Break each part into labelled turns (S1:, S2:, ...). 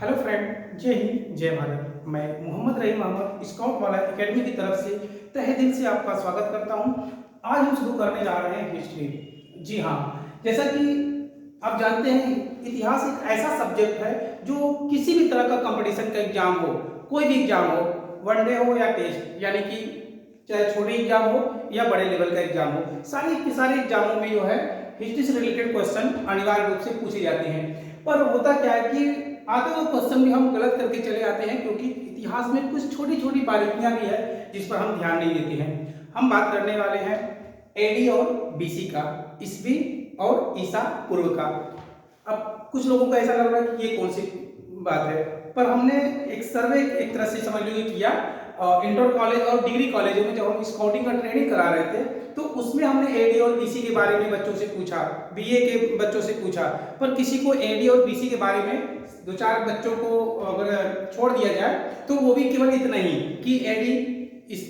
S1: Hello friend, जय हिंद जय भारत। मैं मोहम्मद रहीम मोहम्मद स्काउट वाला एकेडमी की तरफ से तहे दिल से आपका स्वागत करता हूं। आज हम शुरू करने जा रहे हैं हिस्ट्री। जी हाँ, जैसा कि आप जानते हैं, इतिहास एक ऐसा सब्जेक्ट है जो किसी भी तरह का कंपटीशन का एग्जाम हो, कोई भी एग्जाम हो, वनडे हो या टेस्ट, यानी कि चाहे छोटे एग्जाम हो या बड़े लेवल का एग्जाम हो, सारे के सारे एग्जामों में जो है हिस्ट्री से रिलेटेड क्वेश्चन अनिवार्य रूप से पूछे जाते हैं। पर होता क्या है कि आते हुए क्वेश्चन भी हम गलत करके चले आते हैं, क्योंकि इतिहास में कुछ छोटी छोटी बारीकियां भी है जिस पर हम ध्यान नहीं देते हैं। हम बात करने वाले हैं एडी और बीसी का, ईस्वी और ईसा पूर्व का। अब कुछ लोगों को ऐसा लग रहा है कि ये कौन सी बात है, पर हमने एक सर्वे एक तरह से समझ लीजिए किया इंटर कॉलेज और डिग्री कॉलेजों में। जब हम स्काउटिंग का ट्रेनिंग करा रहे थे तो उसमें हमने एडी और बीसी के बारे में बच्चों से पूछा, बीए के बच्चों से पूछा, पर किसी को एडी और बीसी के बारे में दो चार बच्चों को अगर छोड़ दिया जाए तो वो भी केवल इतना ही कि एडी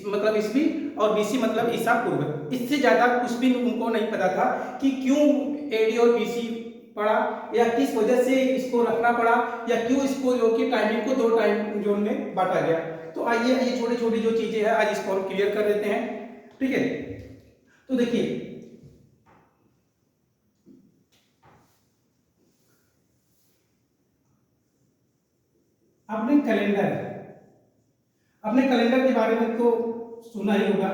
S1: मतलब ईस्वी और बीसी मतलब ईसा पूर्व। इससे ज्यादा कुछ भी उनको नहीं पता था कि क्यों एडी और बीसी पड़ा, या किस वजह से इसको रखना पड़ा, या क्यों इसको जो कि टाइमिंग को दो टाइम जोन में बांटा गया। तो आइए ये छोटी छोटी जो चीजें हैं आज इसको हम क्लियर कर देते हैं। ठीक है, तो देखिए आपने कैलेंडर अपने कैलेंडर के बारे में तो सुना ही होगा,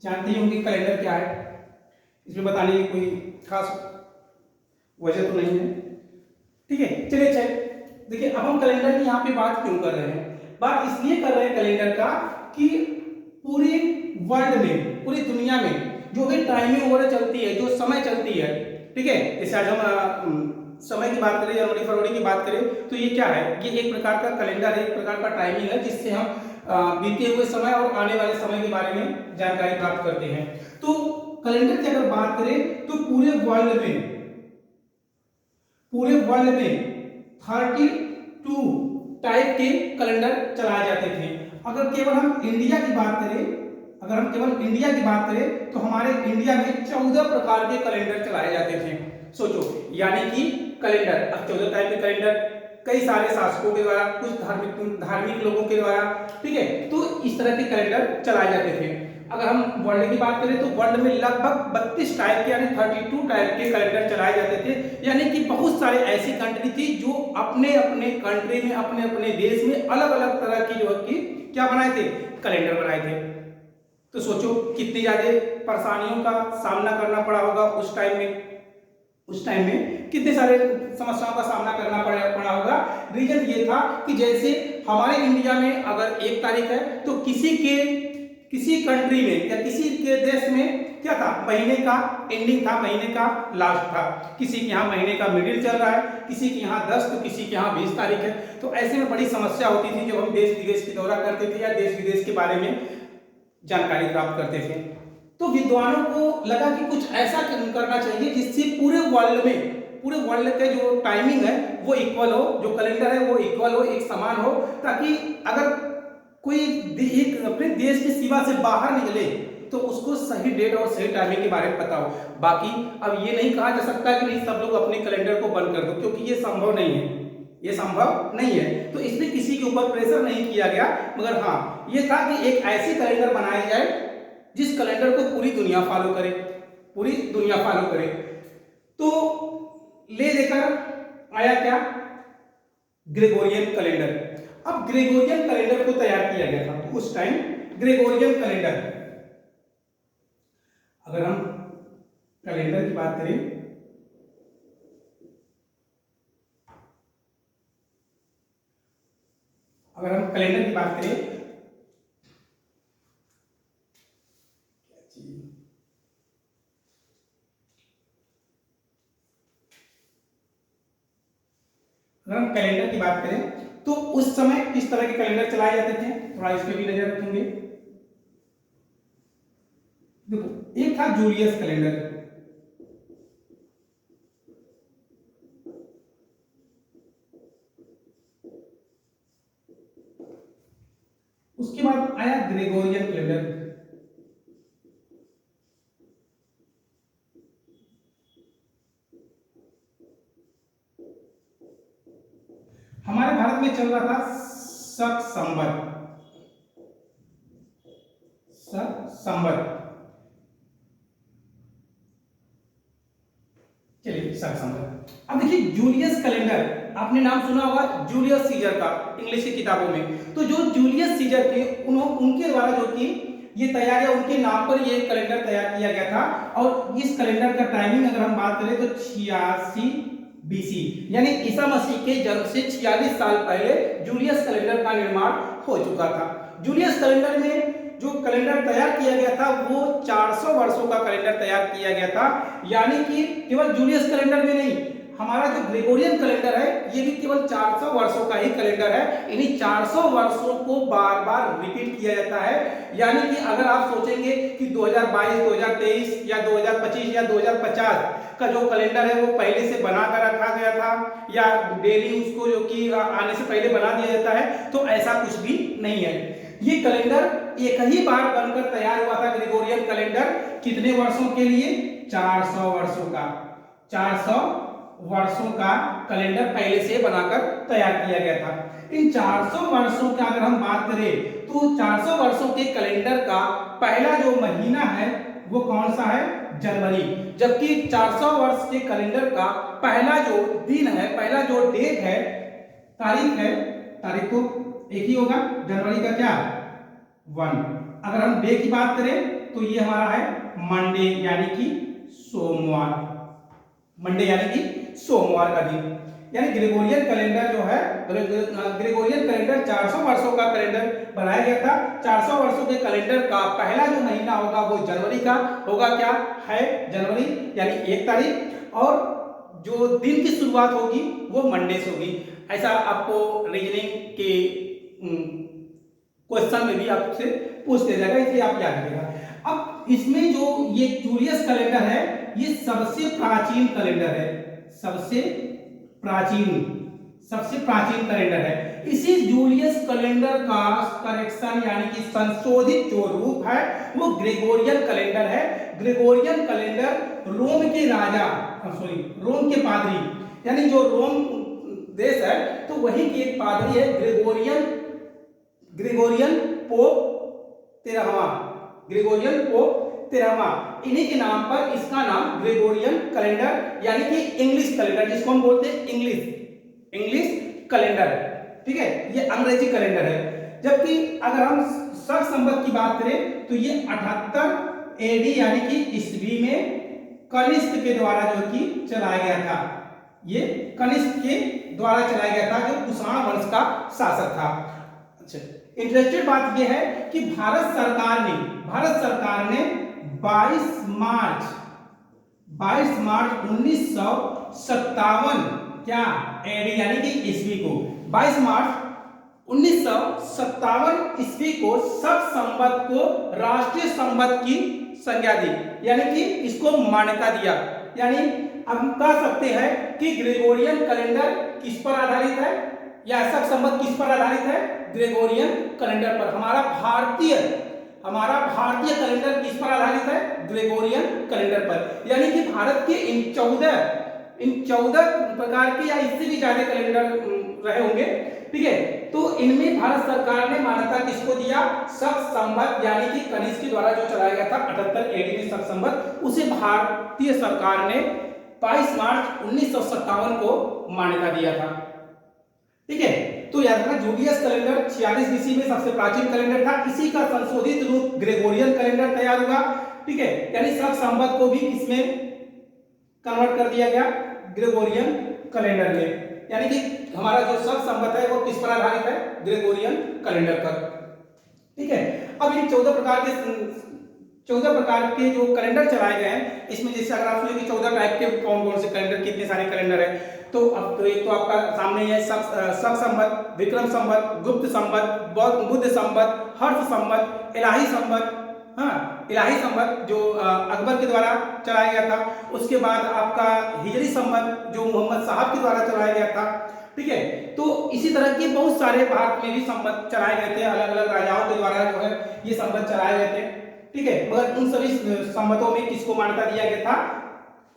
S1: जानते ही होंगे कैलेंडर क्या है। इसमें बताने की कोई खास वजह तो नहीं है। ठीक है, चलिए देखिए अब हम कैलेंडर की यहाँ पे बात क्यों कर रहे हैं। बात इसलिए कर रहे हैं कैलेंडर का कि पूरे वर्ल्ड में, पूरी दुनिया में जो भी टाइमिंग वगैरह चलती है, जो समय चलती है, ठीक है, जैसे आज हम समय की बात करें, जनवरी फरवरी की बात करें, तो ये क्या है, ये एक प्रकार का कैलेंडर है, एक प्रकार का टाइमिंग है जिससे हम बीते हुए समय और आने वाले समय के बारे में जानकारी प्राप्त करते हैं। तो कैलेंडर की अगर बात करें तो पूरे वर्ल्ड में 32 टाइप के कैलेंडर चलाए जाते थे। अगर केवल हम इंडिया की बात करें अगर हम केवल इंडिया की बात करें तो हमारे इंडिया में 14 प्रकार के कैलेंडर चलाए जाते थे। सोचो, यानी कि कैलेंडर अब 14 टाइप के कैलेंडर, कई सारे शासकों के द्वारा, कुछ धार्मिक धार्मिक लोगों के द्वारा, ठीक है, तो इस तरह के कैलेंडर चलाए जाते थे। अगर हम वर्ल्ड की बात करें तो वर्ल्ड में लगभग 32 टाइप के यानी 32 टाइप के कैलेंडर चलाए जाते थे। यानी कि बहुत सारे ऐसी कंट्री थी जो अपने अपने कंट्री में, अपने अपने देश में अलग अलग तरह की जो की क्या बनाए थे, कैलेंडर बनाए थे। तो सोचो कितनी ज्यादा परेशानियों का सामना करना पड़ा होगा उस टाइम में कितने सारे समस्याओं का सामना करना पड़ा होगा। रीजन ये था कि जैसे हमारे इंडिया में अगर 1 तारीख है तो किसी कंट्री में या किसी के देश में क्या था, महीने का एंडिंग था, महीने का लास्ट था। किसी के यहाँ महीने का मिडिल चल रहा है, किसी के यहाँ 10 तो किसी के यहाँ 20 तारीख है। तो ऐसे में बड़ी समस्या होती थी जब हम देश विदेश की दौरा करते थे या देश विदेश के बारे में जानकारी प्राप्त करते थे। तो विद्वानों को लगा कि कुछ ऐसा करना चाहिए जिससे पूरे वर्ल्ड का जो टाइमिंग है वो इक्वल हो, जो कैलेंडर है वो इक्वल हो, एक समान हो, ताकि अगर कोई एक अपने देश की सीमा से बाहर निकले तो उसको सही डेट और सही टाइमिंग के बारे में पता हो। बाकी अब ये नहीं कहा जा सकता कि नहीं सब लोग अपने कैलेंडर को बंद कर दो, क्योंकि ये संभव नहीं है, ये संभव नहीं है। तो इसलिए किसी के ऊपर प्रेशर नहीं किया गया, मगर हाँ ये था कि एक ऐसी कैलेंडर बनाई जाए जिस कैलेंडर को पूरी दुनिया फॉलो करे, पूरी दुनिया फॉलो करे। तो ले लेकर आया क्या, ग्रेगोरियन कैलेंडर। अब ग्रेगोरियन कैलेंडर को तैयार किया गया था उस टाइम। ग्रेगोरियन कैलेंडर, अगर हम कैलेंडर की बात करें, अगर हम कैलेंडर की बात करें अगर हम कैलेंडर की बात करें तो उस समय किस तरह के कैलेंडर चलाए जाते थे, थोड़ा इस पे भी नजर रखेंगे। देखो, एक था जूलियस कैलेंडर, उसके बाद आया ग्रेगोरियन कैलेंडर। हमारे भारत में चल रहा था शक संवत। चलिए शक संवत। अब देखिए जूलियस कैलेंडर, आपने नाम सुना होगा जूलियस सीजर का इंग्लिश की किताबों में। तो जो जूलियस सीजर थे उनके द्वारा जो कि ये तैयार या उनके नाम पर ये कैलेंडर तैयार किया गया था। और इस कैलेंडर का टाइमिंग अगर हम बात करें तो 86 बीसी, यानी ईसा मसीह के जन्म से 46 साल पहले जूलियस कैलेंडर का निर्माण हो चुका था। जूलियस कैलेंडर में जो कैलेंडर तैयार किया गया था वो 400 वर्षों का कैलेंडर तैयार किया गया था। यानी कि केवल जूलियस कैलेंडर में नहीं, हमारा जो ग्रेगोरियन कैलेंडर है ये भी केवल 400 वर्षों का ही कैलेंडर है। इन्हीं 400 वर्षों को बार बार रिपीट किया जाता है। यानी कि अगर आप सोचेंगे कि 2022, 2023 या 2025 या 2050 का जो कैलेंडर है वो पहले से बना कर रखा गया था या डेली उसको जो कि आने से पहले बना दिया जाता है, तो ऐसा कुछ भी नहीं है। ये कैलेंडर एक ही बार बनकर तैयार हुआ था ग्रेगोरियन कैलेंडर। कितने वर्षों के लिए? 400 वर्षों का। 400 वर्षों का कैलेंडर पहले से बनाकर तैयार किया गया था। इन 400 वर्षों का अगर हम बात करें तो 400 वर्षों के कैलेंडर का पहला जो महीना है वो कौन सा है? जनवरी। जबकि 400 वर्ष के कैलेंडर का पहला जो दिन है, पहला जो डेट है, तारीख है, तारीख तो एक ही होगा, जनवरी का क्या? 1। अगर हम डे की बात करें तो ये हमारा है मंडे, यानी कि सोमवार। मंडे यानी कि सोमवार का दिन। यानी ग्रेगोरियन कैलेंडर जो है, ग्रेगोरियन कैलेंडर 400 वर्षों का कैलेंडर बनाया गया था। 400 वर्षों के कैलेंडर का पहला जो महीना होगा वो जनवरी का होगा। क्या है? जनवरी, यानी 1 तारीख। और जो दिन की शुरुआत होगी वो मंडे से होगी। ऐसा आपको रीजनिंग के क्वेश्चन में भी आपसे पूछ दिया जाएगा, इसलिए आप याद रखिएगा। अब इसमें जो ये जूलियस कैलेंडर है ये सबसे प्राचीन कैलेंडर है, सबसे प्राचीन कैलेंडर है। इसी जूलियस कैलेंडर का करेक्शन यानी कि संशोधित जो रूप है वो ग्रेगोरियन कैलेंडर है। ग्रेगोरियन कैलेंडर रोम के राजा, रोम के पादरी, यानी जो रोम देश है तो वही के एक पादरी है ग्रेगोरियन पोप 13वां, ग्रेगोरियन पोप 13वां। इन्हीं के नाम पर इसका नाम ग्रेगोरियन कैलेंडर यानी कि इंग्लिश कैलेंडर, जिसको हम बोलते हैं इंग्लिश कैलेंडर, ठीक है, ये अंग्रेजी कैलेंडर है। जबकि अगर हम शक संवत की बात करें तो ये 78 एडी यानी कि ईस्वी में कनिष्क के द्वारा जो कि चलाया गया था। ये कनिष्क के द्वारा चलाया गया था, जो कुषाण वंश का शासक था। अच्छा, इंटरेस्टेड बात यह है कि भारत सरकार ने 22 मार्च 1957 क्या एडी यानी कि ईस्वी को 22 मार्च 1957 ईस्वी को शक संवत को राष्ट्रीय संवत की संज्ञा दी, यानी कि इसको मान्यता दिया। यानी हम कह सकते हैं कि ग्रेगोरियन कैलेंडर किस पर आधारित है या शक संवत किस पर आधारित है? ग्रेगोरियन कैलेंडर पर। हमारा भारतीय कैलेंडर किस पर आधारित है? ग्रेगोरियन कैलेंडर पर। यानी कि भारत के इन 14 प्रकार के या इससे भी ज्यादा कैलेंडर रहे होंगे, ठीक है। तो इनमें भारत सरकार ने मान्यता किसको दिया? शक संवत, यानी कि कनिष्क के द्वारा जो चलाया गया था 78 एडी में शक संवत, उसे भारतीय सरकार ने 22 मार्च 1957 को मान्यता दिया था, ठीक है। तो याद रखना जूलियस कैलेंडर 46 बीसी में सबसे प्राचीन कैलेंडर था। इसी का संशोधित रूप ग्रेगोरियन कैलेंडर तैयार हुआ, ठीक है। यानी शक संवत को भी किसमें कन्वर्ट कर दिया गया? ग्रेगोरियन कैलेंडर में। यानी कि हमारा जो शक संवत है वो किस पर आधारित है? ग्रेगोरियन कैलेंडर पर, ठीक है। अब इन 14 प्रकार के जो कैलेंडर चलाए गए हैं, इसमें जैसे अगर आप सुनिए कि 14 टाइप के कौन कौन से कैलेंडर, कितने सारे कैलेंडर है, तो अब तो एक तो आपका सामने है शक संवत, विक्रम संवत, गुप्त संवत, बुद्ध संवत, हर्ष संवत, इलाही संवत। हाँ, इलाही संवत जो अकबर के द्वारा चलाया गया था। उसके बाद आपका हिजरी संवत जो मोहम्मद साहब के द्वारा चलाया गया था, ठीक है। तो इसी तरह के बहुत सारे भारत में भी संवत चलाए गए थे, अलग अलग राजाओं के द्वारा जो है ये संवत चलाए गए थे, ठीक है। मगर उन सभी संवतों में किसको मान्यता दिया गया था?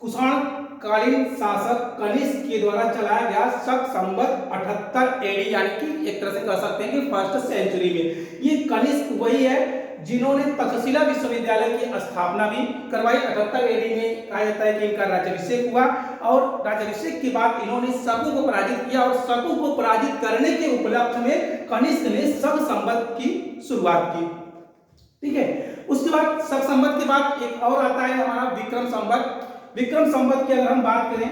S1: कुषाण कालीन शासक कनिष्क के द्वारा चलाया गया शक संवत 78 एडी, यानी कि एक तरह से कह सकते हैं कि फर्स्ट सेंचुरी में। ये कनिष्क वही है जिन्होंने तक्षशिला विश्वविद्यालय की स्थापना भी करवाई। 78 एडी में कहा जाता है कि इनका राज्याभिषेक हुआ और राज्याभिषेक के बाद इन्होंने शकु को पराजित किया और शकु को पराजित करने के उपलक्ष्य में कनिष्क ने शक संवत की शुरुआत की। ठीक है, उसके बाद शक संवत के बाद एक और आता है हमारा विक्रम संवत। विक्रम संवत की अगर हम बात करें,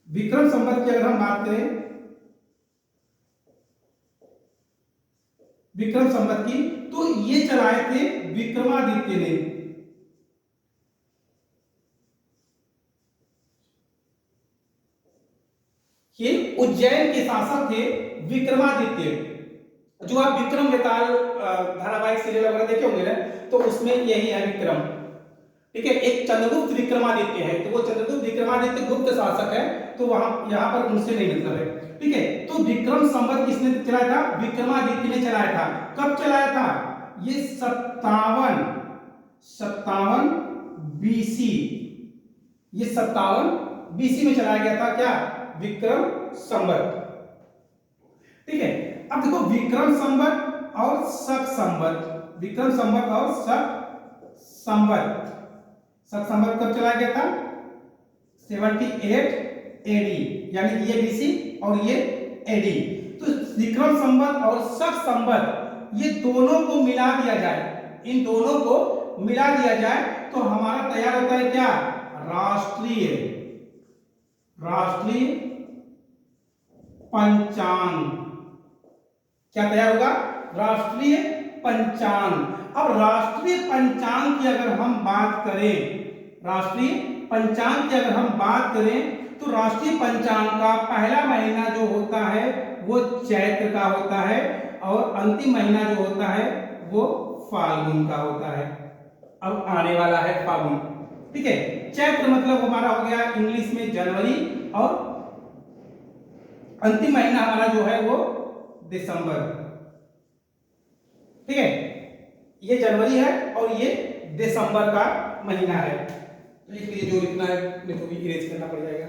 S1: विक्रम संवत की अगर हम बात करें, विक्रम संवत की, तो ये चलाए थे विक्रमादित्य ने। ये उज्जैन के शासक थे विक्रमादित्य। जो आप विक्रम बेताल धारावाहिक सीरियल वगैरह देखे होंगे ना, तो उसमें यही है विक्रम। ठीक है, एक चंद्रगुप्त विक्रमादित्य है, तो वो चंद्रगुप्त विक्रमादित्य गुप्त शासक है, तो वहां यहां पर उनसे नहीं मतलब है। ठीक है, तो विक्रम संवत किसने चलाया था? विक्रमादित्य ने चलाया था। कब चलाया था? ये 57 बीसी, ये 57 बीसी में चलाया गया था। क्या? विक्रम संवत। ठीक है, अब देखो विक्रम संवत और शक संवत, विक्रम संवत और शक संवत। शक संवत कब चलाया गया था? 78 एडी, यानी ये बीसी और ये एडी। तो विक्रम संवत और शक संवत ये दोनों को मिला दिया जाए, इन दोनों को मिला दिया जाए तो हमारा तैयार होता है क्या? राष्ट्रीय पंचांग। क्या तैयार होगा? राष्ट्रीय पंचांग। अब राष्ट्रीय पंचांग की अगर हम बात करें, राष्ट्रीय पंचांग की अगर हम बात करें, तो राष्ट्रीय पंचांग का पहला महीना जो होता है वो चैत्र का होता है और अंतिम महीना जो होता है वो फाल्गुन का होता है। अब आने वाला है फाल्गुन। ठीक है, चैत्र मतलब हमारा हो गया इंग्लिश में जनवरी और अंतिम महीना हमारा जो है वो दिसंबर। ठीक है, ये जनवरी है और ये दिसंबर का महीना है। तो इसलिए जो इतना है तो भी इरेज करना पड़ जाएगा।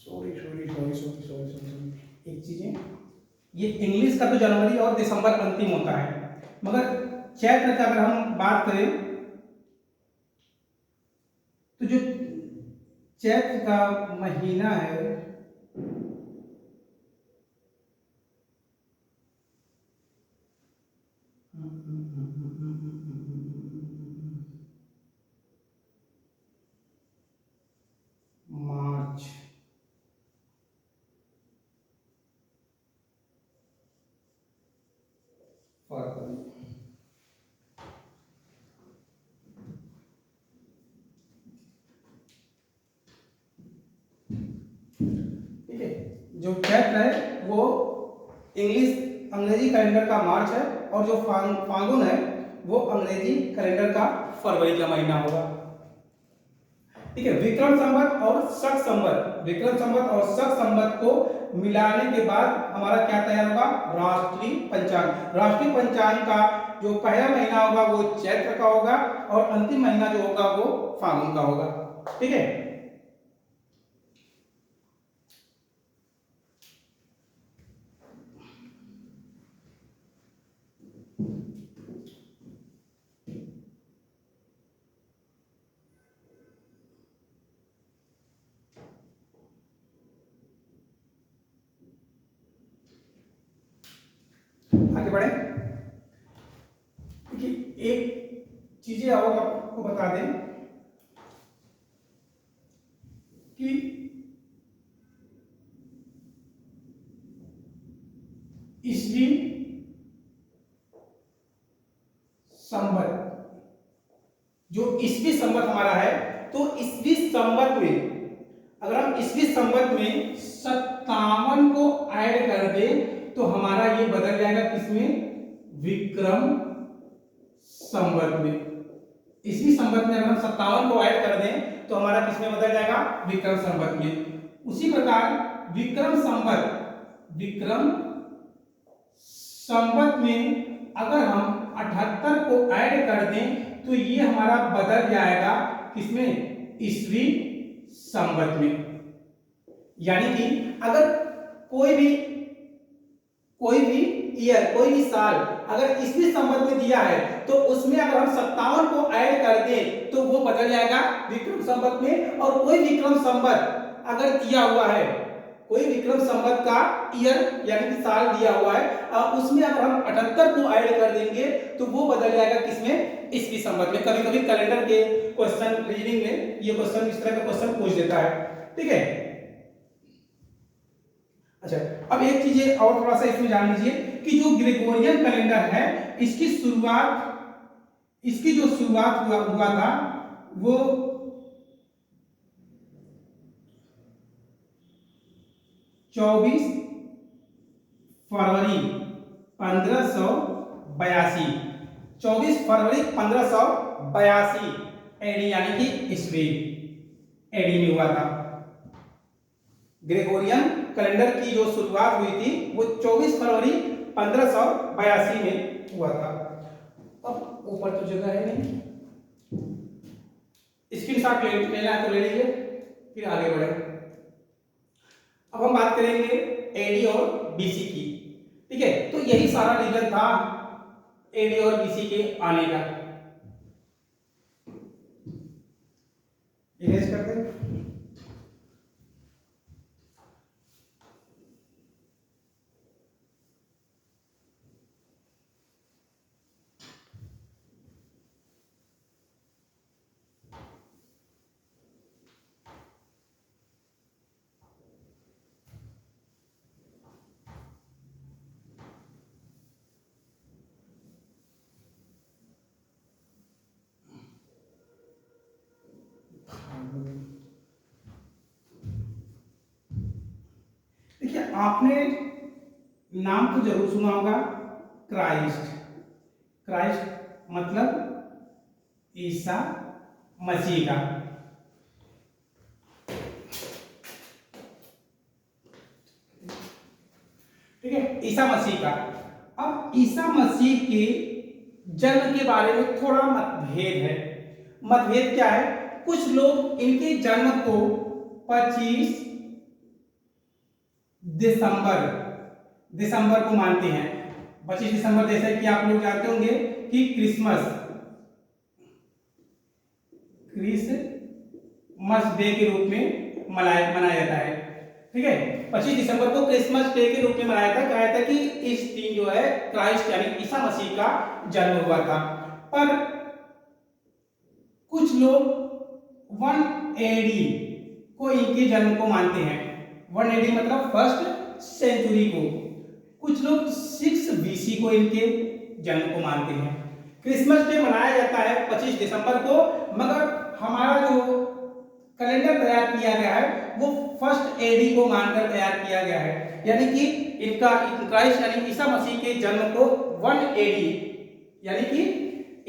S1: सॉरी, एक चीज है, ये इंग्लिश का तो जनवरी और दिसंबर अंतिम होता है, मगर चैत्र का अगर हम बात करें तो जो चैत्र का महीना है मार्च, फरवरी। ठीक है, जो चैत्र है वो इंग्लिश अंग्रेजी कैलेंडर का मार्च है और जो फाल्गुन है वो अंग्रेजी कैलेंडर का फरवरी का महीना होगा। ठीक है, विक्रम संवत और शक संवत, विक्रम संवत और शक संवत को मिलाने के बाद हमारा क्या तैयार होगा? राष्ट्रीय पंचांग। राष्ट्रीय पंचांग का जो पहला महीना होगा वो चैत्र का होगा और अंतिम महीना जो होगा वो फाल्गुन का होगा। ठीक है, आगे बढ़े। देखिए एक चीजें और आपको बता दें कि ईस्वी संवत, जो ईस्वी संवत हमारा है, तो ईस्वी संवत में अगर हम ईस्वी संवत में 57 को ऐड कर दें तो हमारा ये बदल जाएगा किसमें? विक्रम संवत में। ईस्वी संवत में अगर हम 57 को ऐड कर दें तो हमारा किसमें बदल जाएगा? विक्रम संवत में। उसी प्रकार विक्रम संवत में अगर हम 78 को ऐड कर दें तो ये हमारा बदल जाएगा किसमें? ईस्वी संवत में। यानी कि अगर कोई भी ईयर, कोई भी साल अगर ईस्वी संवत में दिया है तो उसमें अगर हम 57 को ऐड कर दें तो वो बदल जाएगा विक्रम संवत में। और कोई विक्रम संवत अगर दिया हुआ है, कोई विक्रम संवत का ईयर यानी कि साल दिया हुआ है, उसमें अगर हम 78 को ऐड कर देंगे तो वो बदल जाएगा किसमें? ईस्वी संवत में। कभी कभी कैलेंडर के क्वेश्चन, रीजनिंग में ये क्वेश्चन, इस तरह का क्वेश्चन पूछ देता है। ठीक है। अच्छा, अब एक चीज और थोड़ा सा इसमें जान लीजिए कि जो ग्रेगोरियन कैलेंडर है इसकी जो शुरुआत हुआ था वो 24 फरवरी 1582, 24 फरवरी 1582 एडी यानी कि ईस्वी एडी में हुआ था। ग्रेगोरियन कैलेंडर की जो शुरुआत हुई थी वो 24 फरवरी 1582 में हुआ था। अब ऊपर तो जगह है नहीं, स्क्रीनशॉट लेना है तो ले लीजिए, फिर आगे बढ़े। अब हम बात करेंगे एडी और बीसी की। ठीक है, तो यही सारा रीजन था एडी और बीसी के आने का। इरेज कर दें। देखिए, आपने नाम तो जरूर सुना होगा क्राइस्ट। क्राइस्ट मतलब ईसा मसीह का। ठीक है, ईसा मसीह का। अब ईसा मसीह के जन्म के बारे में थोड़ा मतभेद है। मतभेद क्या है? कुछ लोग इनके जन्म को 25 दिसंबर को मानते हैं। 25 दिसंबर, जैसे कि आप लोग जानते होंगे कि क्रिसमस डे के रूप में मनाया जाता है। ठीक है, 25 दिसंबर को क्रिसमस डे के रूप में मनाया था। कहा था कि इस दिन जो है क्राइस्ट यानी ईसा मसीह का जन्म हुआ था। पर कुछ लोग 1 एडी को इनके जन्म को मानते हैं। 1 एडी मतलब फर्स्ट सेंचुरी को। कुछ लोग 6 बीसी को इनके जन्म को मानते हैं। क्रिसमस डे मनाया जाता है 25 दिसंबर को, मगर हमारा जो कैलेंडर तैयार किया गया है वो फर्स्ट एडी को मानकर तैयार किया गया है। यानी कि इनका क्राइस्ट यानी ईसा मसीह के जन्म को 1 एडी यानी कि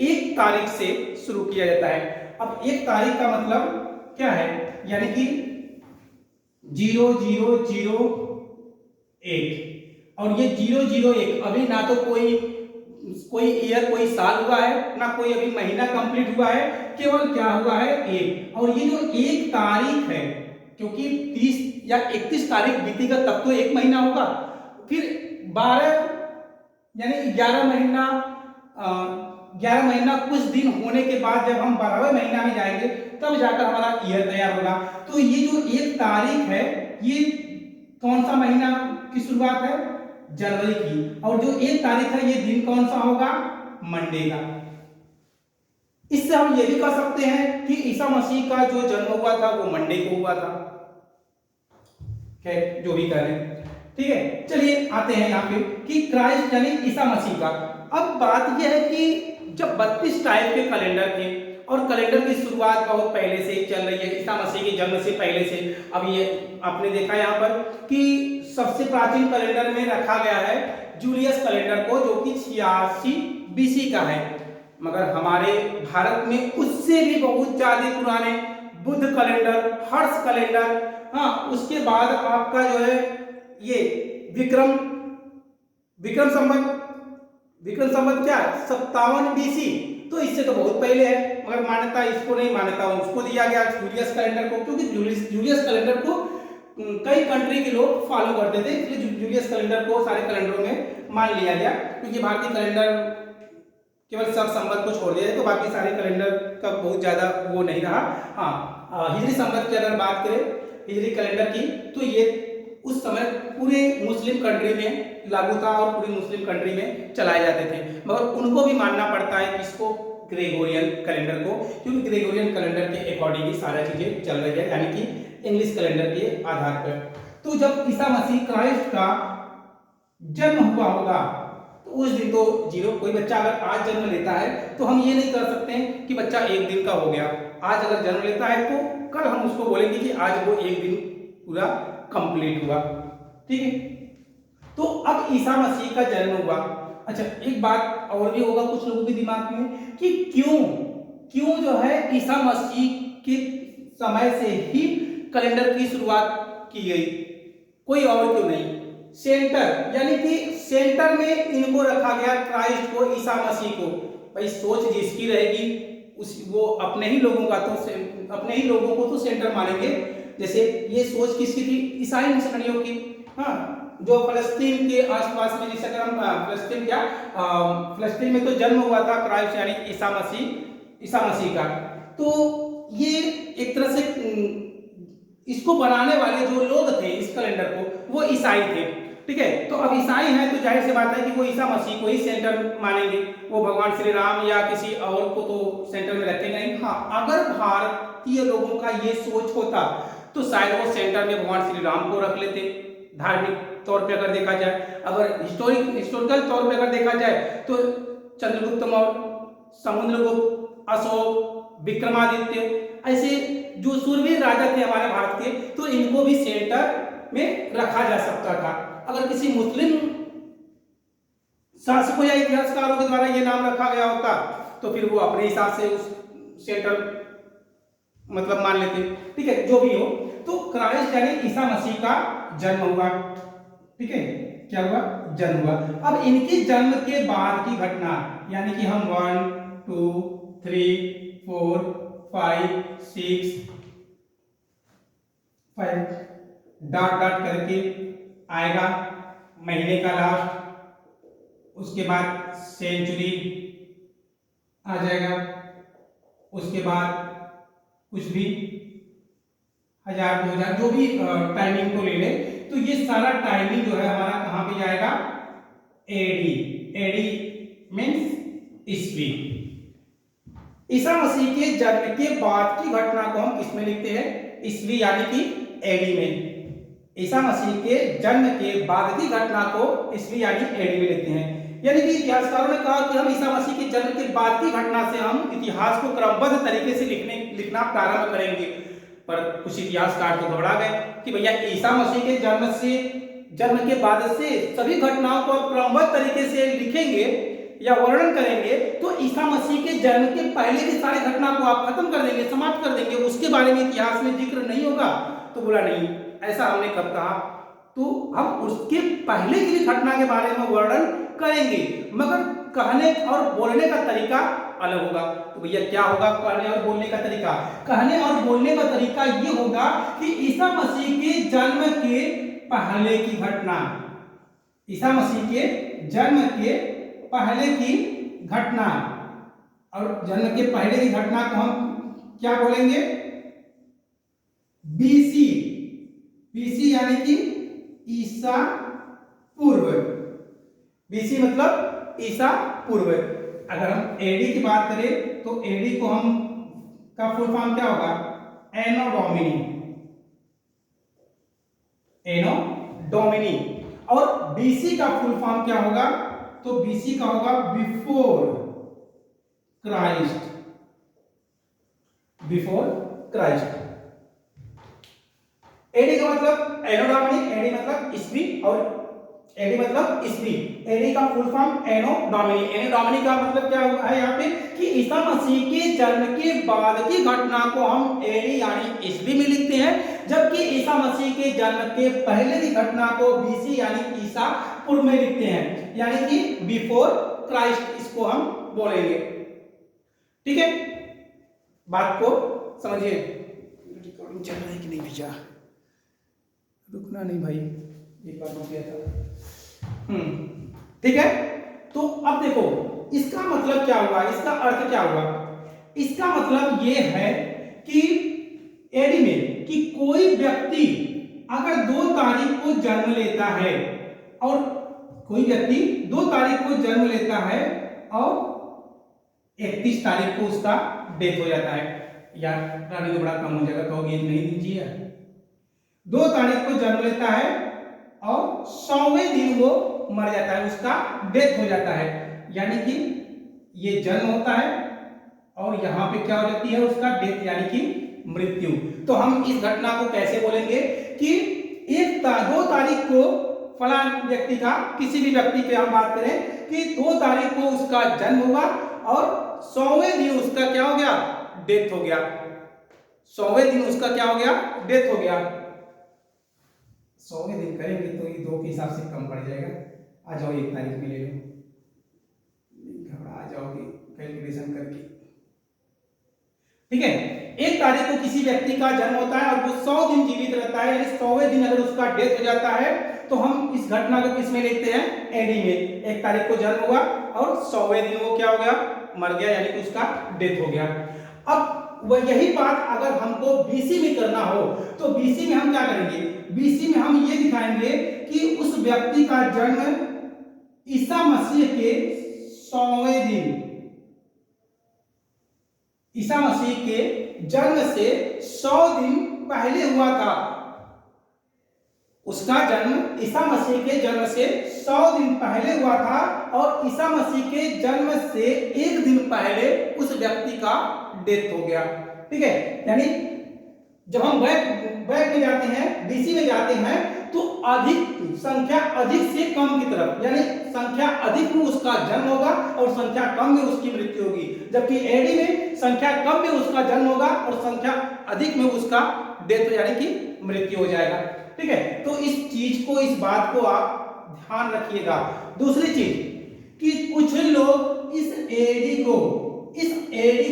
S1: 1 तारीख से शुरू किया जाता है। अब 1 तारीख का मतलब क्या है? यानी कि 0001, और ये 001 अभी ना तो कोई ईयर, कोई साल हुआ है, ना कोई अभी महीना कंप्लीट हुआ है, केवल क्या हुआ है 1। और ये जो 1 तारीख है, क्योंकि 30 या 31 तारीख बीतेगा तब तो 1 महीना होगा, फिर 12 यानी 11 महीना कुछ दिन होने के बाद जब हम 12वें महीना में जाएंगे तब जाकर हमारा ईयर तैयार होगा। तो ये जो 1 तारीख है ये कौन सा महीना की शुरुआत है? जनवरी की। और जो 1 तारीख है ये दिन कौन सा होगा? मंडे का। इससे हम ये भी कह सकते हैं कि ईसा मसीह का जो जन्म हुआ था वो मंडे को हुआ था। खैर, जो भी करें, ठीक है। चलिए आते हैं यहाँ पे कि क्राइस्ट यानी ईसा मसीह का। अब बात यह है कि जब 32 टाइप के कैलेंडर थे और कैलेंडर की शुरुआत बहुत पहले से ही चल रही है, ईसा मसीह के जन्म से पहले से। अब ये आपने देखा यहाँ पर कि सबसे प्राचीन कैलेंडर में रखा गया है जूलियस कैलेंडर को, जो कि 86 बीसी का है। मगर हमारे भारत में उससे भी बहुत ज्यादा पुराने बुद्ध कैलेंडर, हर्ष कैलेंडर, हाँ उसके बाद आपका जो है ये विक्रम विक्रम संवत विक्रम संवत क्या 57 BC, तो इससे तो बहुत पहले है, मगर मान्यता इसको नहीं, मान्यता उसको दिया गया जूलियस कैलेंडर को, क्योंकि जूलियस कैलेंडर को कई कंट्री के लोग फॉलो करते थे, इसलिए जूलियस कैलेंडर को सारे कैलेंडरों में मान लिया गया, क्योंकि भारतीय कैलेंडर केवल सब संवत को छोड़ दिया, तो बाकी सारे कैलेंडर का बहुत ज्यादा वो नहीं रहा। हाँ हिजरी संवत की अगर बात करें, हिजरी कैलेंडर की, तो ये उस समय पूरे मुस्लिम कंट्री में लागू था और पूरी मुस्लिम कंट्री में चलाए जाते थे, मगर उनको भी मानना पड़ता है किसको, ग्रेगोरियन कैलेंडर को, क्योंकि ग्रेगोरियन कैलेंडर के अकॉर्डिंग ही सारा चीजें चल रही है, यानी कि इंग्लिश कैलेंडर के आधार पर। तो जब ईसा मसीह क्राइस्ट का जन्म हुआ होगा, तो उस दिन तो जीरो, कोई बच्चा अगर आज जन्म लेता है तो हम ये नहीं कर सकते कि बच्चा एक दिन का हो गया, आज अगर जन्म लेता है तो कल हम उसको बोलेंगे कि आज वो एक दिन पूरा कंप्लीट हुआ, ठीक है। तो अब ईसा मसीह का जन्म हुआ। अच्छा एक बात और भी होगा कुछ लोगों के दिमाग में कि क्यों जो है ईसा मसीह के समय से ही कैलेंडर की शुरुआत की गई, कोई और क्यों नहीं। सेंटर यानी कि सेंटर में इनको रखा गया, क्राइस्ट को, ईसा मसीह को। भाई सोच जिसकी रहेगी उस वो अपने ही लोगों का तो अपने ही लोगों को तो सेंटर मानेंगे। जैसे ये सोच किसकी थी, ईसाई मिशनरियों की, हाँ जो फलस्तीन के आसपास में, जिसे अगर हम फलस्तीन में तो जन्म हुआ था क्राइस्ट यानी ईसा मसीह का, तो ये एक तरह से इसको बनाने वाले जो लोग थे इस कैलेंडर को, वो ईसाई थे, ठीक है। तो अब ईसाई हैं तो जाहिर सी बात है कि वो ईसा मसीह को ही सेंटर मानेंगे, वो भगवान श्री राम या किसी और को तो सेंटर में रखेंगे नहीं। हाँ अगर भारतीय लोगों का ये सोच होता तो शायद वो सेंटर में भगवान श्री राम को रख लेते, धार्मिक तौर पे अगर देखा जाए। अगर हिस्टोरिकल तौर पे अगर देखा जाए तो चंद्रगुप्त मौर्य, समुद्रगुप्त, अशोक, विक्रमादित्य, ऐसे जो सूरवीर राजा थे हमारे भारत के, तो इनको भी सेंटर में रखा जा सकता था। अगर किसी मुस्लिम शासकों या इतिहासकारों के द्वारा ये नाम रखा गया होता तो फिर वो अपने हिसाब से उस सेंटर मतलब मान लेते, ठीक है। जो भी हो, तो क्राइस्ट यानी ईसा मसीह का जन्म हुआ, ठीक है। क्या हुआ, जन्म हुआ। अब इनके जन्म के बाद की घटना, यानी कि हम 1 2 3 4 5 6 डॉट डॉट करके आएगा, महीने का लास्ट, उसके बाद सेंचुरी आ जाएगा, उसके बाद कुछ भी 1000 2000 जो भी टाइमिंग को ले ले, तो ये सारा टाइमिंग जो है हमारा कहां पे जाएगा, एडी मींस ईस्वी। ईसा मसीह के जन्म के बाद की घटना को हम किसमें लिखते हैं, ईस्वी यानी कि एडी में। ईसा मसीह के जन्म के बाद की घटना को ईस्वी यानी एडी में लिखते हैं। यानी कि इतिहासकारों ने कहा कि हम ईसा मसीह के जन्म के बाद की घटना से हम इतिहास को क्रमबद्ध तरीके से लिखना प्रारंभ करेंगे। पर कुछ इतिहासकार तो घबरा गए कि भैया ईसा मसीह के जन्म के बाद से सभी घटनाओं को क्रमबद्ध तरीके से लिखेंगे या वर्णन करेंगे तो ईसा मसीह के जन्म के पहले की सारी घटना को आप खत्म कर देंगे, समाप्त कर देंगे, उसके बारे में इतिहास में जिक्र नहीं होगा। तो बोला नहीं, ऐसा हमने कब कहा, तो हम उसके पहले की घटना के बारे में वर्णन करेंगे, मगर कहने और बोलने का तरीका अलग होगा। तो भैया क्या होगा कहने और बोलने का तरीका? कहने और बोलने का तरीका ये होगा कि ईसा मसीह के जन्म के पहले की घटना, ईसा मसीह के जन्म के पहले की घटना, और जन्म के पहले की घटना को हम क्या बोलेंगे, बीसी। बीसी यानी कि ईसा पूर्व, बीसी मतलब ईसा पूर्व। अगर हम एडी की बात करें तो एडी को हम का फुल फॉर्म क्या होगा, एनो डोमिनी, एनो डोमिनी। और बीसी का फुल फॉर्म क्या होगा, तो बीसी का होगा before Christ, before Christ. AD का मतलब एनो डोमिनी, एडी मतलब ईस्वी, और एडी मतलब ईस्वी। एडी का फुल फॉर्म एनो डोमिनी। एनो डोमिनी का मतलब क्या है यहाँ पे कि ईसा मसीह के जन्म के बाद की घटना को हम एडी यानी ईस्वी में लिखते हैं, जबकि ईसा मसीह के जन्म के पहले की घटना को बीसी यानी ईसा पूर्व में लिखते हैं, यानी कि बिफोर क्राइस्ट इसको हम बोलेंगे। ठीक है, बात को समझिए। रिकॉर्डिंग चल रहा है कि नहीं भैया? रुकना नहीं भाई, एक बार रुक गया था। ठीक है, तो अब देखो इसका मतलब क्या हुआ, इसका अर्थ क्या हुआ। इसका मतलब ये है कि एडी में कि कोई व्यक्ति अगर 2 तारीख को जन्म लेता है, और कोई व्यक्ति 2 तारीख को जन्म लेता है और 31 तारीख को उसका डेथ हो जाता है। यार रानी तो बड़ा कम हो जाएगा, कहोगे नहीं दीजिए। 2 तारीख को जन्म लेता है और 100वें दिन वो मर जाता है, उसका डेथ हो जाता है, यानी कि ये जन्म होता है और यहां पे क्या हो जाती है, उसका डेथ यानी कि मृत्यु। तो हम इस घटना को कैसे बोलेंगे कि 2 तारीख को फलां व्यक्ति का, किसी भी व्यक्ति की हम बात करें कि 2 तारीख को उसका जन्म हुआ और 100वें दिन उसका क्या हो गया, डेथ हो गया। 100वें दिन उसका क्या हो गया, डेथ हो गया। 100वें दिन करेंगे तो ये 2 के हिसाब से कम पड़ जाएगा। आ जाओ 1 तारीख में ले लो, घबरा जाओगे कैलकुलेशन करके। ठीक है, 1 तारीख को किसी व्यक्ति का जन्म होता है और वो 100 दिन जीवित रहता है, यानी 100वें दिन अगर उसका डेथ हो जाता है तो हम इस घटना को किस में लिखते हैं, एडी में। 1 तारीख को जन्म हुआ और 100वें दिन वो क्या हो गया, मर गया, यानी कि उसका डेथ हो गया। अब वह यही बात अगर हमको बीसी में करना हो तो बीसी में हम क्या करेंगे, बीसी में हम ये दिखाएंगे कि उस व्यक्ति का जन्म ईसा मसीह के 100वें दिन, ईसा मसीह के जन्म से 100 दिन पहले हुआ था। उसका जन्म ईसा मसीह के जन्म से 100 दिन पहले हुआ था और ईसा मसीह के जन्म से 1 दिन पहले उस व्यक्ति का डेथ हो गया। ठीक है, यानी जब हम बैक में जाते हैं, बीसी में जाते हैं तो अधिक संख्या अधिक से कम की तरफ, यानी संख्या अधिक में उसका जन्म होगा और संख्या कम में उसकी मृत्यु होगी, जबकि एडी में संख्या कम में उसका जन्म होगा और संख्या अधिक में उसका डेथ यानी कि मृत्यु हो जाएगा। ठीक है, तो इस चीज को, इस बात को आप ध्यान रखिएगा। दूसरी चीज कि कुछ लोग इस एडी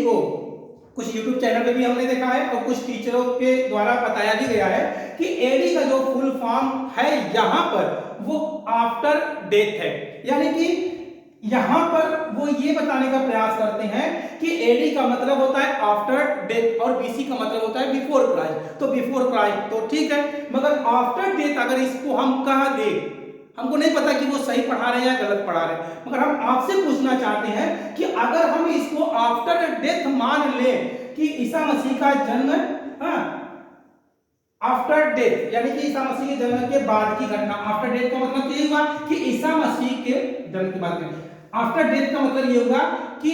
S1: को कुछ YouTube चैनल पे भी हमने देखा है और कुछ टीचरों के द्वारा बताया भी गया है कि एडी का जो फुल फॉर्म है यहां पर वो आफ्टर डेथ है, यानी कि यहां पर वो ये बताने का प्रयास करते हैं कि एडी का मतलब होता है आफ्टर डेथ और बीसी का मतलब होता है बिफोर क्राइस्ट। तो बिफोर क्राइस्ट तो ठीक है, मगर आफ्टर डेथ अगर इसको हम कह दें, हमको नहीं पता कि वो सही पढ़ा रहे हैं या गलत पढ़ा रहे हैं, मगर हम आपसे पूछना चाहते हैं कि अगर हम इसको आफ्टर डेथ मान लें कि ईसा मसीह का जन्म आफ्टर डेथ, यानी कि ईसा मसीह के जन्म के बाद की घटना। आफ्टर डेथ का मतलब ये हुआ कि ईसा मसीह के जन्म के बाद में, आफ्टर डेथ का मतलब ये होगा कि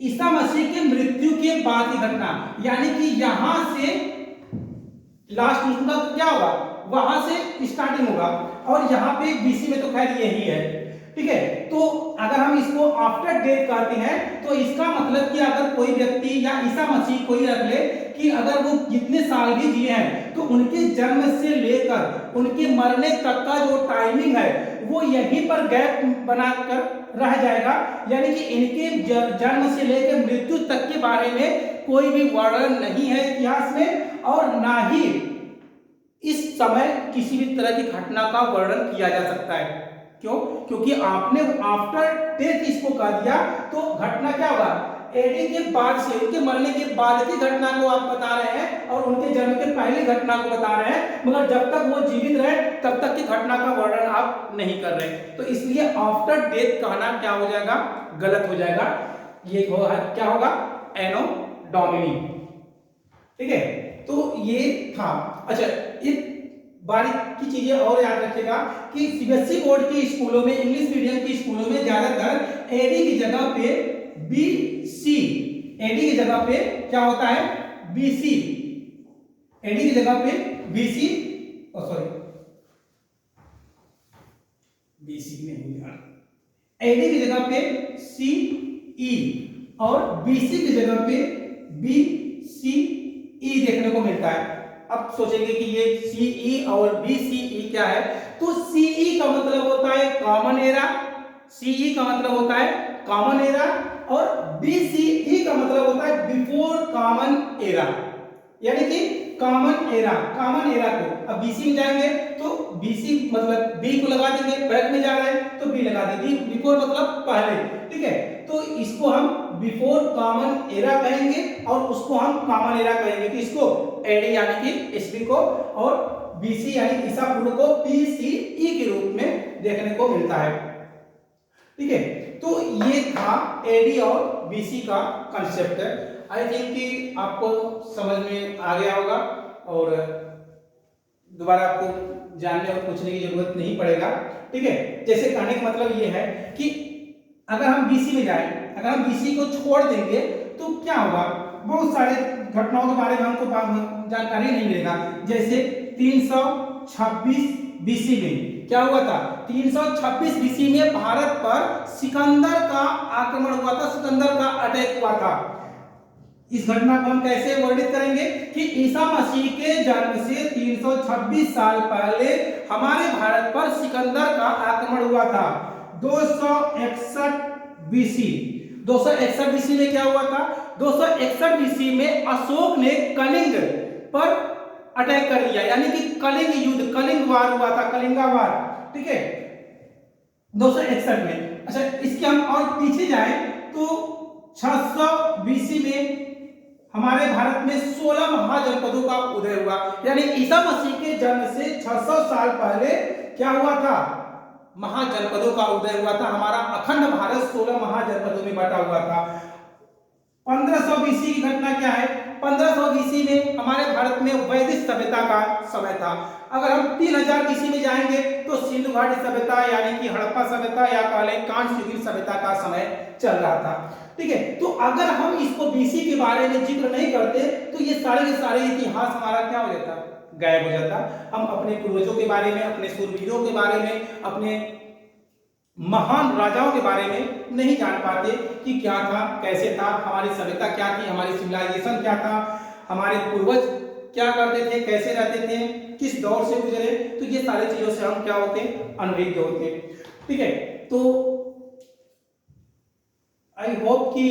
S1: ईसा मसीह के मृत्यु के बाद की घटना, यानी कि यहां से लास्ट उनका क्या होगा, वहां से स्टार्टिंग होगा और यहाँ पे बीसी में तो खैर यही है। ठीक है, तो अगर हम इसको आफ्टर डेथ कहते हैं तो इसका मतलब कि अगर कोई व्यक्ति या ईसा मसीह को ही रख ले कि अगर वो जितने साल भी जिए हैं तो उनके जन्म से लेकर उनके मरने तक का जो टाइमिंग है वो यहीं पर गैप बनाकर रह जाएगा, यानी कि इनके जन्म से लेकर मृत्यु तक के बारे में कोई भी वर्णन नहीं है इतिहास में, और ना ही इस समय किसी भी तरह की घटना का वर्णन किया जा सकता है। क्यों? क्योंकि आपने आफ्टर डेथ इसको कह दिया तो घटना क्या होगा, एडी के बाद से, उनके मरने के बाद की घटना को आप बता रहे हैं और उनके जन्म के पहले घटना को बता रहे हैं, मगर जब तक वो जीवित रहे तब तक की घटना का वर्णन आप नहीं कर रहे। तो इसलिए आफ्टर डेथ कहना क्या हो जाएगा, गलत हो जाएगा। ये क्या होगा, एनो डोमिनी। ठीक है, तो ये था। अच्छा, एक बारीक की चीजें और याद रखिएगा कि सीबीएसई बोर्ड के स्कूलों में, इंग्लिश मीडियम के स्कूलों में ज्यादातर एडी की जगह पे बीसी, एडी की जगह पे क्या होता है, बीसी, एडी की जगह पे बीसी, सॉरी बीसी नहीं यार, एडी की जगह पे सी ई और बीसी की जगह पे बी सी ई देखने को मिलता है। अब सोचेंगे कि ये सी ई और बी सी ई क्या है, तो सी ई का मतलब होता है कॉमन एरा, सी ई का मतलब होता है कॉमन एरा, और बी सी ई का मतलब होता है बिफोर कॉमन एरा, यानी कि कॉमन एरा, कॉमन एरा को अब बीसी में जाएंगे तो बीसी मतलब बी को लगा देंगे, बैक में जा रहे हैं तो बी लगा देंगे, बिफोर मतलब पहले, ठीक है। तो इसको हम बिफोर कॉमन एरा कहेंगे और उसको हम कॉमन एरा कहेंगे, कि इसको एडी यानी कि एसबी को और बीसी यानी ईसा पूर्व को बीसीई के रूप में देखने को मिलता है, ठीक है। तो ये था एडी और बीसी का कंसेप्ट है। आई थिंक कि आपको समझ में आ गया होगा और दोबारा आपको जानने और पूछने की जरूरत नहीं पड़ेगा, ठीक है। जैसे कहने का मतलब ये है कि अगर हम बीसी में जाएं, अगर हम बीसी को छोड़ देंगे तो क्या होगा, बहुत सारे घटनाओं के बारे में हमको जानकारी नहीं मिलेगा। जैसे 326 बीसी में क्या हुआ था, 326 बीसी में भारत पर सिकंदर का आक्रमण हुआ था, सिकंदर का अटैक हुआ था। इस घटना को हम कैसे वर्णित करेंगे कि ईसा मसीह के जन्म से 326 साल पहले हमारे भारत पर सिकंदर का आक्रमण हुआ था। 261 बीसी, 261 बीसी में क्या हुआ था, 261 बीसी में अशोक ने कलिंग पर अटैक कर दिया, यानी कि कलिंग युद्ध, कलिंग वार हुआ था, कलिंगा वार, ठीक है, 261 में। अच्छा, इसके हम और पीछे जाएं तो 600 बीसी में हमारे भारत में 16 महाजनपदों का उदय हुआ, यानी ईसा मसीह के जन्म से 600 साल पहले क्या हुआ था, महाजनपदों का उदय हुआ था। हमारा अखंड भारत 16 महाजनपदों में बटा हुआ था। 1500 बीसी की घटना क्या है, 1500 बीसी में हमारे भारत में वैदिक सभ्यता का समय था। अगर हम 3000 बीसी में जाएंगे तो सिंधु घाटी सभ्यता यानी कि हड़प्पा सभ्यता या कहले कांस्य युगीन सभ्यता का समय चल रहा था, ठीक है। तो अगर हम इसको बीसी के बारे में जिक्र नहीं करते तो ये सारे के सारे इतिहास हमारा क्या हो जाता, गायब हो जाता। हम अपने पूर्वजों के बारे में, अपने शूरवीरों के बारे में, अपने महान राजाओं के बारे में नहीं जान पाते कि क्या था, कैसे था, हमारी सभ्यता क्या थी, हमारी सिविलाइजेशन क्या था, हमारे पूर्वज क्या करते थे, कैसे रहते थे, किस दौर से गुजरे। तो ये सारी चीजों से हम क्या होते हैं, अनभिज्ञ होते हैं, ठीक है। तो आई होप कि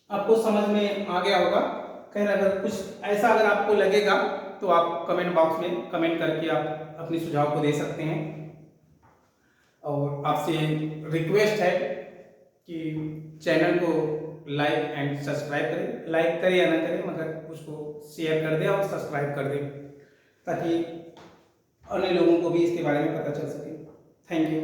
S1: आपको समझ में आ गया होगा। खैर, अगर कुछ ऐसा अगर आपको लगेगा तो आप कमेंट बॉक्स में कमेंट करके आप अपने सुझाव को दे सकते हैं। और आपसे रिक्वेस्ट है कि चैनल को लाइक एंड सब्सक्राइब करें, लाइक करें या ना करें, मगर उसको शेयर कर दें और सब्सक्राइब कर दें, ताकि अन्य लोगों को भी इसके बारे में पता चल सके। Thank you.